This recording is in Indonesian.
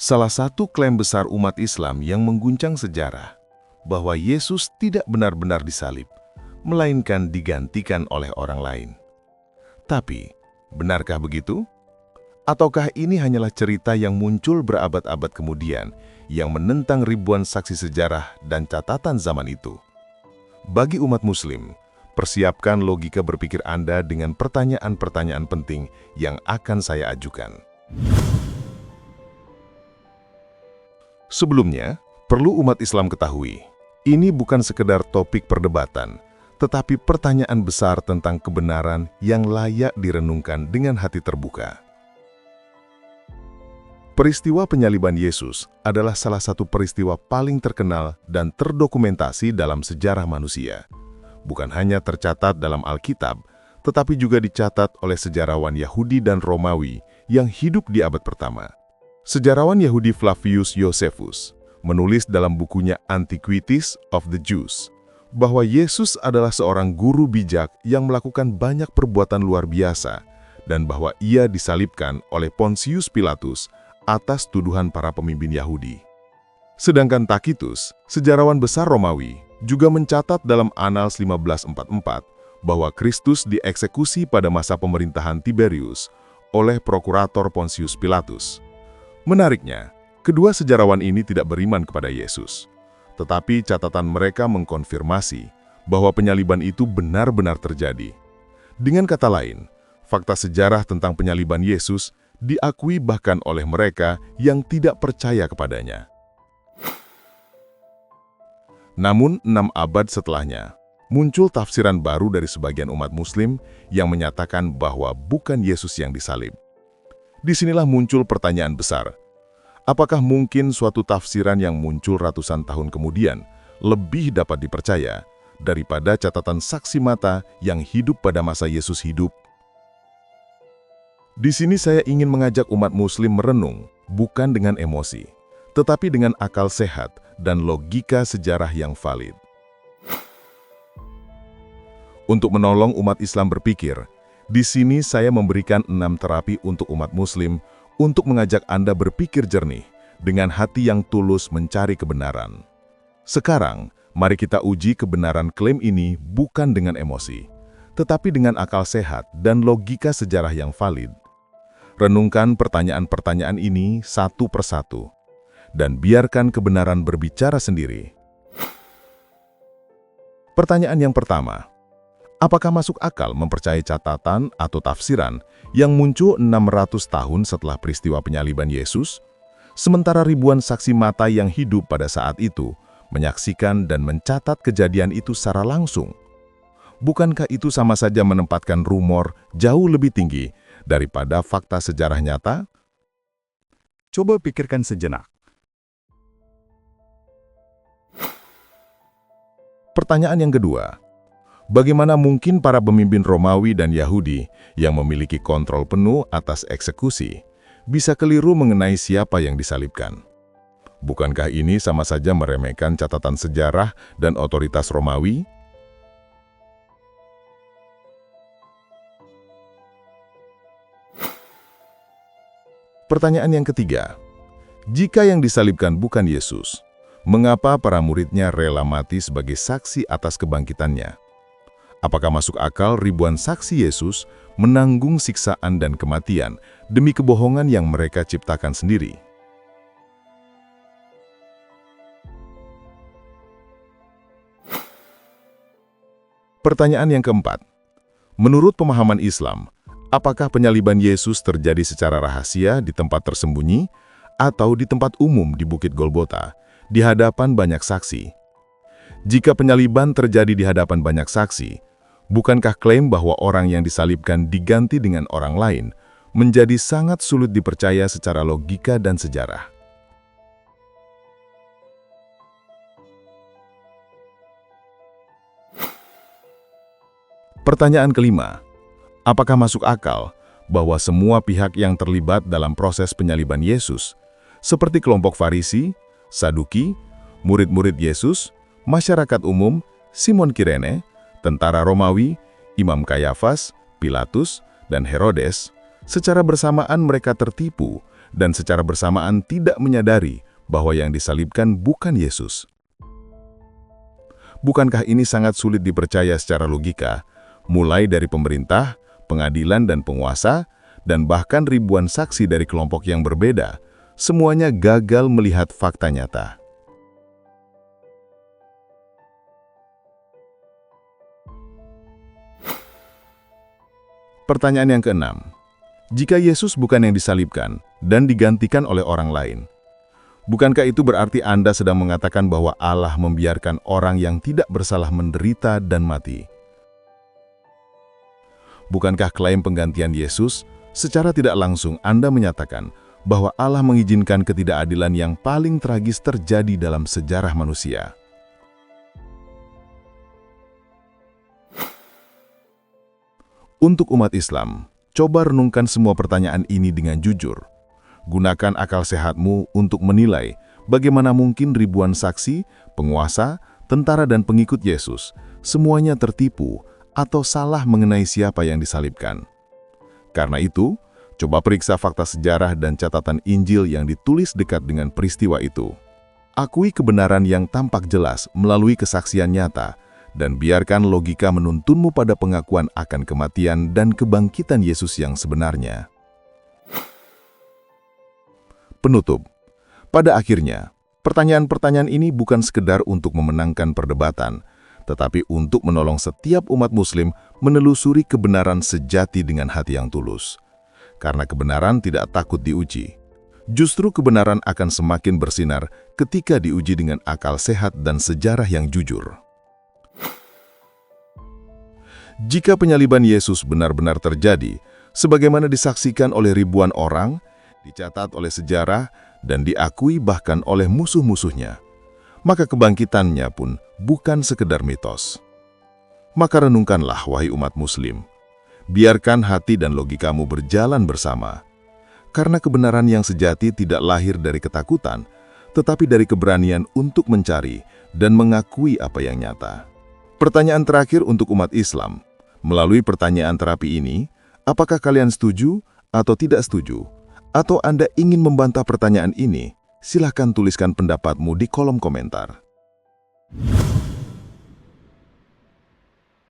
Salah satu klaim besar umat Islam yang mengguncang sejarah, bahwa Yesus tidak benar-benar disalib, melainkan digantikan oleh orang lain. Tapi, benarkah begitu? Ataukah ini hanyalah cerita yang muncul berabad-abad kemudian, yang menentang ribuan saksi sejarah dan catatan zaman itu? Bagi umat Muslim, persiapkan logika berpikir Anda dengan pertanyaan-pertanyaan penting yang akan saya ajukan. Sebelumnya, perlu umat Islam ketahui, ini bukan sekedar topik perdebatan, tetapi pertanyaan besar tentang kebenaran yang layak direnungkan dengan hati terbuka. Peristiwa penyaliban Yesus adalah salah satu peristiwa paling terkenal dan terdokumentasi dalam sejarah manusia. Bukan hanya tercatat dalam Alkitab, tetapi juga dicatat oleh sejarawan Yahudi dan Romawi yang hidup di abad pertama. Sejarawan Yahudi Flavius Josephus menulis dalam bukunya Antiquities of the Jews bahwa Yesus adalah seorang guru bijak yang melakukan banyak perbuatan luar biasa dan bahwa ia disalibkan oleh Pontius Pilatus atas tuduhan para pemimpin Yahudi. Sedangkan Tacitus, sejarawan besar Romawi, juga mencatat dalam Annals 1544 bahwa Kristus dieksekusi pada masa pemerintahan Tiberius oleh prokurator Pontius Pilatus. Menariknya, kedua sejarawan ini tidak beriman kepada Yesus, tetapi catatan mereka mengkonfirmasi bahwa penyaliban itu benar-benar terjadi. Dengan kata lain, fakta sejarah tentang penyaliban Yesus diakui bahkan oleh mereka yang tidak percaya kepadanya. Namun, 6 abad setelahnya, muncul tafsiran baru dari sebagian umat Muslim yang menyatakan bahwa bukan Yesus yang disalib. Disinilah muncul pertanyaan besar. Apakah mungkin suatu tafsiran yang muncul ratusan tahun kemudian lebih dapat dipercaya daripada catatan saksi mata yang hidup pada masa Yesus hidup? Di sini saya ingin mengajak umat Muslim merenung bukan dengan emosi, tetapi dengan akal sehat dan logika sejarah yang valid. Untuk menolong umat Islam berpikir, di sini saya memberikan 6 terapi untuk umat Muslim untuk mengajak Anda berpikir jernih dengan hati yang tulus mencari kebenaran. Sekarang, mari kita uji kebenaran klaim ini bukan dengan emosi, tetapi dengan akal sehat dan logika sejarah yang valid. Renungkan pertanyaan-pertanyaan ini satu persatu, dan biarkan kebenaran berbicara sendiri. Pertanyaan yang pertama, apakah masuk akal mempercayai catatan atau tafsiran yang muncul 600 tahun setelah peristiwa penyaliban Yesus, sementara ribuan saksi mata yang hidup pada saat itu menyaksikan dan mencatat kejadian itu secara langsung? Bukankah itu sama saja menempatkan rumor jauh lebih tinggi daripada fakta sejarah nyata? Coba pikirkan sejenak. Pertanyaan yang kedua, bagaimana mungkin para pemimpin Romawi dan Yahudi yang memiliki kontrol penuh atas eksekusi bisa keliru mengenai siapa yang disalibkan? Bukankah ini sama saja meremehkan catatan sejarah dan otoritas Romawi? Pertanyaan yang ketiga, jika yang disalibkan bukan Yesus, mengapa para muridnya rela mati sebagai saksi atas kebangkitannya? Apakah masuk akal ribuan saksi Yesus menanggung siksaan dan kematian demi kebohongan yang mereka ciptakan sendiri? Pertanyaan yang keempat, menurut pemahaman Islam, apakah penyaliban Yesus terjadi secara rahasia di tempat tersembunyi atau di tempat umum di Bukit Golgota, di hadapan banyak saksi? Jika penyaliban terjadi di hadapan banyak saksi, bukankah klaim bahwa orang yang disalibkan diganti dengan orang lain menjadi sangat sulit dipercaya secara logika dan sejarah? Pertanyaan kelima, apakah masuk akal bahwa semua pihak yang terlibat dalam proses penyaliban Yesus, seperti kelompok Farisi, Saduki, murid-murid Yesus, masyarakat umum, Simon Kirene, tentara Romawi, Imam Kayafas, Pilatus, dan Herodes, secara bersamaan mereka tertipu dan secara bersamaan tidak menyadari bahwa yang disalibkan bukan Yesus. Bukankah ini sangat sulit dipercaya secara logika, mulai dari pemerintah, pengadilan dan penguasa, dan bahkan ribuan saksi dari kelompok yang berbeda, semuanya gagal melihat fakta nyata. Pertanyaan yang keenam, jika Yesus bukan yang disalibkan dan digantikan oleh orang lain, bukankah itu berarti Anda sedang mengatakan bahwa Allah membiarkan orang yang tidak bersalah menderita dan mati? Bukankah klaim penggantian Yesus, secara tidak langsung Anda menyatakan bahwa Allah mengizinkan ketidakadilan yang paling tragis terjadi dalam sejarah manusia? Untuk umat Islam, coba renungkan semua pertanyaan ini dengan jujur. Gunakan akal sehatmu untuk menilai bagaimana mungkin ribuan saksi, penguasa, tentara dan pengikut Yesus semuanya tertipu atau salah mengenai siapa yang disalibkan. Karena itu, coba periksa fakta sejarah dan catatan Injil yang ditulis dekat dengan peristiwa itu. Akui kebenaran yang tampak jelas melalui kesaksian nyata, dan biarkan logika menuntunmu pada pengakuan akan kematian dan kebangkitan Yesus yang sebenarnya. Penutup. Pada akhirnya, pertanyaan-pertanyaan ini bukan sekedar untuk memenangkan perdebatan, tetapi untuk menolong setiap umat Muslim menelusuri kebenaran sejati dengan hati yang tulus. Karena kebenaran tidak takut diuji. Justru kebenaran akan semakin bersinar ketika diuji dengan akal sehat dan sejarah yang jujur. Jika penyaliban Yesus benar-benar terjadi, sebagaimana disaksikan oleh ribuan orang, dicatat oleh sejarah, dan diakui bahkan oleh musuh-musuhnya, maka kebangkitannya pun bukan sekedar mitos. Maka renungkanlah, wahai umat Muslim. Biarkan hati dan logikamu berjalan bersama. Karena kebenaran yang sejati tidak lahir dari ketakutan, tetapi dari keberanian untuk mencari dan mengakui apa yang nyata. Pertanyaan terakhir untuk umat Islam. Melalui pertanyaan terapi ini, apakah kalian setuju atau tidak setuju? Atau Anda ingin membantah pertanyaan ini? Silahkan tuliskan pendapatmu di kolom komentar.